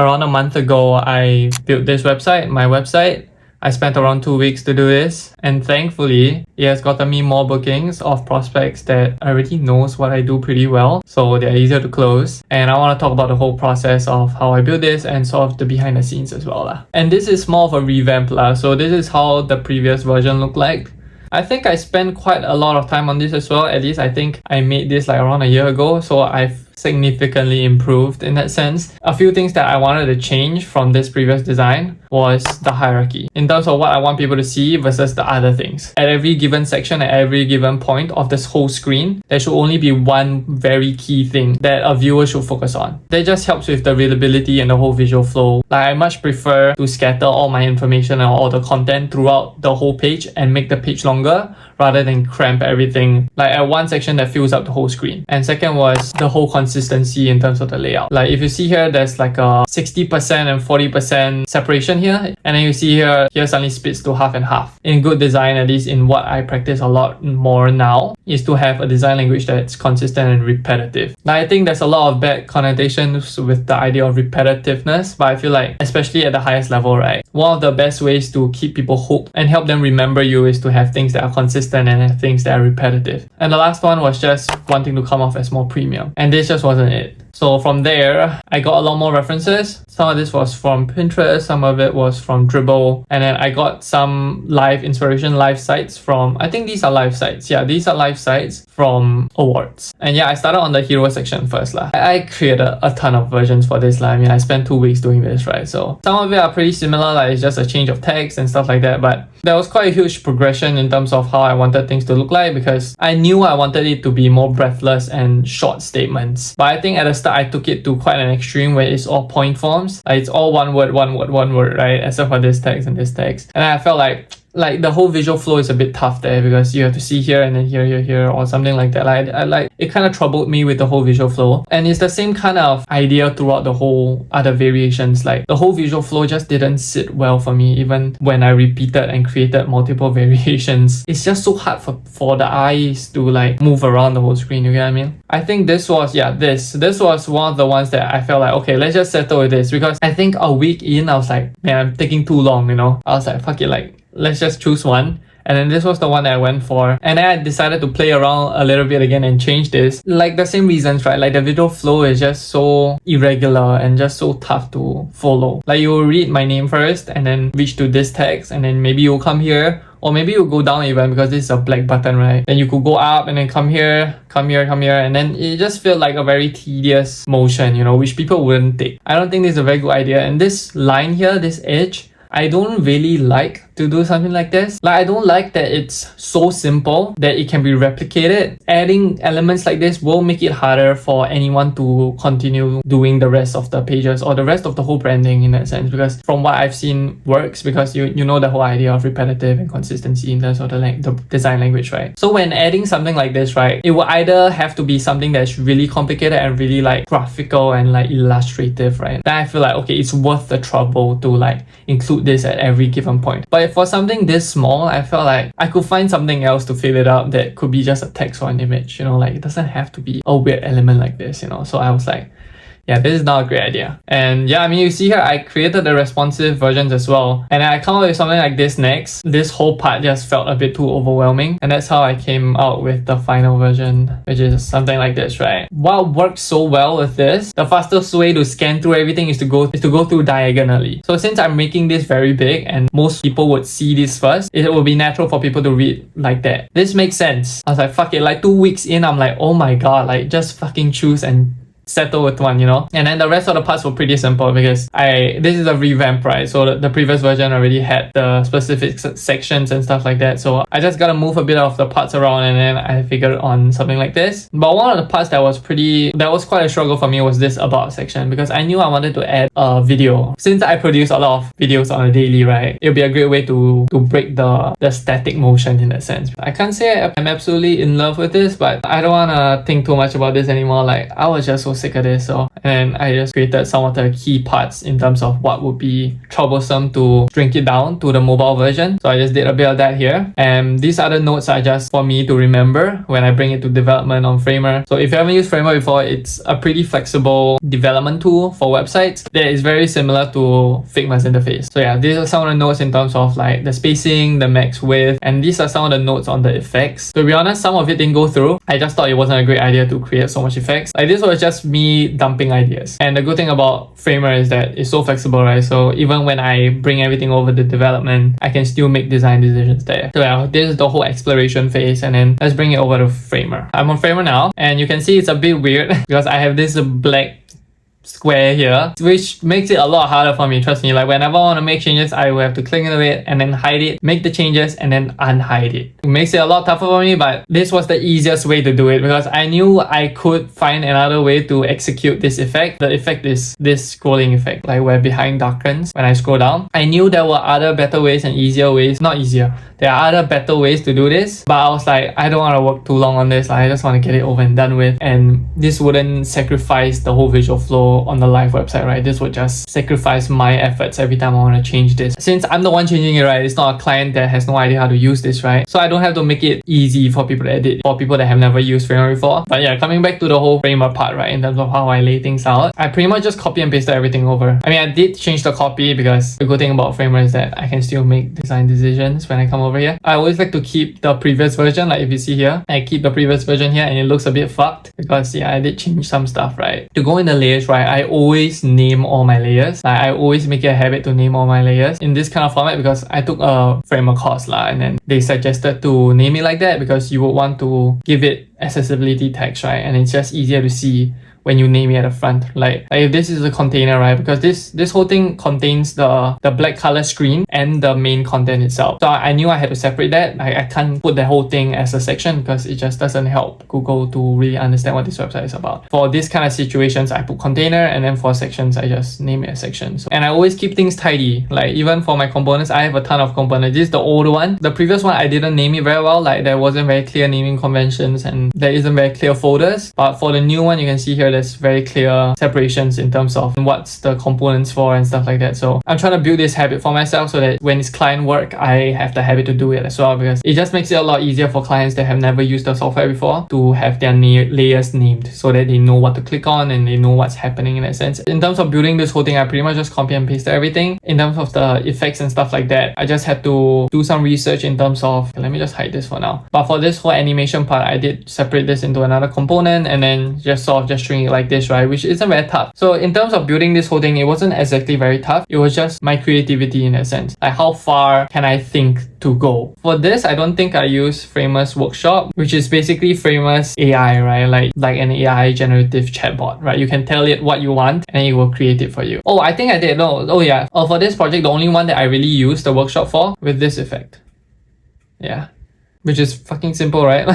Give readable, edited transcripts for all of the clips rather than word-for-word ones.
Around a month ago, I built this website, my website. I spent around 2 weeks to do this, and thankfully, it has gotten me more bookings of prospects that already knows what I do pretty well, so they're easier to close. And I want to talk about the whole process of how I build this and sort of the behind the scenes as well lah. And this is more of a revamp lah, so this is how the previous version looked like. I think I spent quite a lot of time on this as well. At least I think I made this like around a year ago, so I've significantly improved in that sense. A few things that I wanted to change from this previous design was the hierarchy in terms of what I want people to see versus the other things. At every given section, at every given point of this whole screen, there should only be one very key thing that a viewer should focus on. That just helps with the readability and the whole visual flow. Like, I much prefer to scatter all my information and all the content throughout the whole page and make the page longer rather than cramp everything like at one section that fills up the whole screen. And second was the whole consistency in terms of the layout. Like, if you see here, there's like a 60% and 40% separation here, and then you see here suddenly splits to half and half. In good design, at least in what I practice a lot more now, is to have a design language that's consistent and repetitive. Now, I think there's a lot of bad connotations with the idea of repetitiveness, but I feel like, especially at the highest level, right, one of the best ways to keep people hooked and help them remember you is to have things that are consistent and have things that are repetitive. And the last one was just wanting to come off as more premium, and this just wasn't it. So from there, I got a lot more references. Some of this was from Pinterest, some of it was from Dribbble, and then I got some live inspiration, live sites from, I think these are live sites. Yeah, these are live sites from awards. And yeah, I started on the hero section first lah. I created a ton of versions for this lah. I mean, I spent 2 weeks doing this, right? So some of it are pretty similar, like it's just a change of text and stuff like that, but there was quite a huge progression in terms of how I wanted things to look like, because I knew I wanted it to be more breathless and short statements. But I think at the start, I took it to quite an extreme where it's all point forms. Like, it's all one word, right? Except for this text and this text. And I felt like the whole visual flow is a bit tough there, because you have to see here and then here or something like that. Like it kind of troubled me with the whole visual flow, and it's the same kind of idea throughout the whole other variations. Like, the whole visual flow just didn't sit well for me, even when I repeated and created multiple variations. It's just so hard for the eyes to like move around the whole screen, you get what I mean? I think this was one of the ones that I felt like, okay, let's just settle with this, because I think a week in I was like, man, I'm taking too long, you know? I was like, fuck it, like, let's just choose one. And then this was the one that I went for. And then I decided to play around a little bit again and change this. Like, the same reasons, right? Like, the visual flow is just so irregular and just so tough to follow. Like, you will read my name first and then reach to this text, and then maybe you'll come here, or maybe you'll go down even, because this is a black button, right? Then you could go up and then come here, and then it just felt like a very tedious motion, you know, which people wouldn't take. I don't think this is a very good idea. And this line here, this edge, I don't really like to do something like this. Like, I don't like that it's so simple that it can be replicated. Adding elements like this will make it harder for anyone to continue doing the rest of the pages or the rest of the whole branding in that sense, because from what I've seen works, because you know the whole idea of repetitive and consistency in terms of the design language, right? So when adding something like this, right, it will either have to be something that's really complicated and really like graphical and like illustrative, right? Then I feel like, okay, it's worth the trouble to like include this at every given point. But for something this small, I felt like I could find something else to fill it up that could be just a text or an image, you know, like it doesn't have to be a weird element like this, you know. So I was like, yeah, this is not a great idea. And yeah, I mean, you see here, I created the responsive versions as well. And I come up with something like this next. This whole part just felt a bit too overwhelming. And that's how I came out with the final version, which is something like this, right? What works so well with this, the fastest way to scan through everything is to go through diagonally. So since I'm making this very big and most people would see this first, it will be natural for people to read like that. This makes sense. I was like, fuck it. Like 2 weeks in, I'm like, oh my god, like just fucking choose and settle with one, you know. And then the rest of the parts were pretty simple, because this is a revamp, right? So the previous version already had the specific sections and stuff like that, so I just gotta move a bit of the parts around, and then I figured on something like this. But one of the parts that was quite a struggle for me was this about section, because I knew I wanted to add a video. Since I produce a lot of videos on a daily, right, it'll be a great way to break the static motion in that sense. I can't say I'm absolutely in love with this, but I don't want to think too much about this anymore. Like, I was just so sick of this. So, and I just created some of the key parts in terms of what would be troublesome to shrink it down to the mobile version. So I just did a bit of that here. And these other notes are just for me to remember when I bring it to development on Framer. So if you haven't used Framer before, it's a pretty flexible development tool for websites that is very similar to Figma's interface. So yeah, these are some of the notes in terms of like the spacing, the max width, and these are some of the notes on the effects. To be honest, some of it didn't go through. I just thought it wasn't a great idea to create so much effects. Like this was just me dumping ideas. And the good thing about Framer is that it's so flexible, right? So even when I bring everything over to development, I can still make design decisions there. So yeah, this is the whole exploration phase, and then let's bring it over to Framer. I'm on Framer now, and you can see it's a bit weird because I have this black square here, which makes it a lot harder for me. Trust me, like whenever I want to make changes, I will have to click into it and then hide it, make the changes and then unhide it. It makes it a lot tougher for me, but this was the easiest way to do it because I knew I could find another way to execute this effect. The effect is this scrolling effect, like where behind darkens when I scroll down. I knew there were other better ways and easier ways, not easier. There are other better ways to do this, but I was like, I don't want to work too long on this. Like, I just want to get it over and done with. And this wouldn't sacrifice the whole visual flow on the live website, right? This would just sacrifice my efforts every time I want to change this. Since I'm the one changing it, right? It's not a client that has no idea how to use this, right? So I don't have to make it easy for people to edit, for people that have never used Framer before. But yeah, coming back to the whole Framer part, right? In terms of how I lay things out, I pretty much just copy and pasted everything over. I mean, I did change the copy because the good thing about Framer is that I can still make design decisions when I come over here. I always like to keep the previous version, like if you see here, I keep the previous version here and it looks a bit fucked because yeah, I did change some stuff, right? To go in the layers, right, I always name all my layers. Like I always make it a habit to name all my layers in this kind of format because I took a Framer course and then they suggested to name it like that because you would want to give it accessibility tags, right? And it's just easier to see when you name it at the front. Like if this is a container, right? Because this whole thing contains the black color screen and the main content itself. So I knew I had to separate that. I can't put the whole thing as a section because it just doesn't help Google to really understand what this website is about. For this kind of situations, I put container, and then for sections, I just name it a section. So, and I always keep things tidy. Like even for my components, I have a ton of components. This is the old one. The previous one, I didn't name it very well. Like there wasn't very clear naming conventions and there isn't very clear folders. But for the new one, you can see here there's very clear separations in terms of what's the components for and stuff like that. So I'm trying to build this habit for myself so that when it's client work, I have the habit to do it as well, because it just makes it a lot easier for clients that have never used the software before to have their layers named so that they know what to click on and they know what's happening in that sense. In terms of building this whole thing, I pretty much just copy and pasted everything. In terms of the effects and stuff like that, I just had to do some research in terms of, let me just hide this for now. But for this whole animation part, I did separate this into another component and then just sort of just string it like this, right? Which isn't very tough. So in terms of building this whole thing, it wasn't exactly very tough. It was just my creativity in that sense. Like how far can I think to go? For this, I don't think I use Framer's workshop, which is basically Framer's AI, right? Like an AI generative chatbot, right? You can tell it what you want and it will create it for you. Oh, I think I did. No, oh yeah. For this project, the only one that I really used the workshop for with this effect. Yeah. Which is fucking simple, right?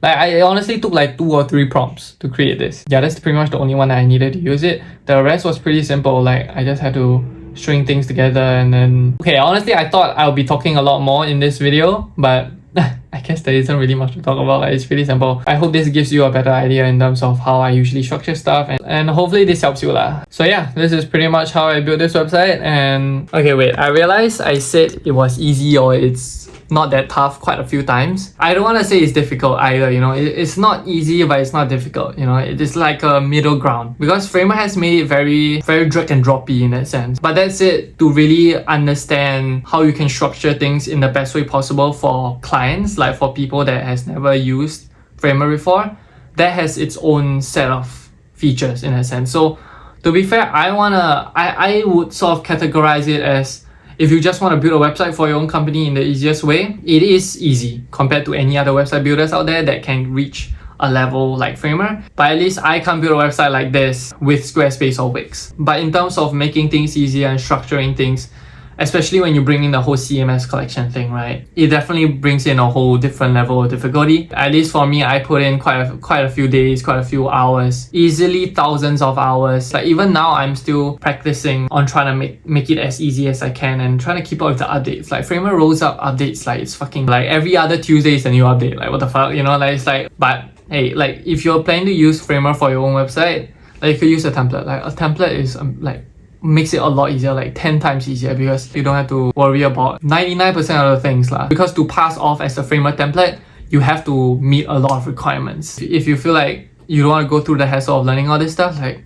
Like I honestly took like 2 or 3 prompts to create this. Yeah, that's pretty much the only one that I needed to use it. The rest was pretty simple. Like I just had to string things together and then... Okay, honestly, I thought I'll be talking a lot more in this video, but I guess there isn't really much to talk about. Like, it's pretty simple. I hope this gives you a better idea in terms of how I usually structure stuff and hopefully this helps you lah. So yeah, this is pretty much how I built this website. And okay, wait, I realized I said it was easy or it's not that tough quite a few times. I don't want to say it's difficult either, you know. It's not easy, but it's not difficult, you know. It is like a middle ground because Framer has made it very, very drag and droppy in that sense. But that's it to really understand how you can structure things in the best way possible for clients, like for people that has never used Framer before. That has its own set of features in a sense. So to be fair, I would sort of categorize it as, if you just want to build a website for your own company in the easiest way, it is easy compared to any other website builders out there that can reach a level like Framer. But at least I can't build a website like this with Squarespace or Wix. But in terms of making things easier and structuring things, especially when you bring in the whole CMS collection thing, right? It definitely brings in a whole different level of difficulty. At least for me, I put in quite a few days, quite a few hours, easily thousands of hours. Like even now, I'm still practicing on trying to make it as easy as I can and trying to keep up with the updates. Like Framer rolls up updates like it's fucking like every other Tuesday is a new update. Like what the fuck, you know? Like it's like, but hey, like if you're planning to use Framer for your own website, Like you could use a template. Like a template is like makes it a lot easier, like 10 times easier, because you don't have to worry about 99% of the things lah. Because to pass off as a framework template, you have to meet a lot of requirements. If you feel like you don't want to go through the hassle of learning all this stuff, like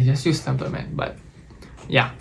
just use template, man. But yeah.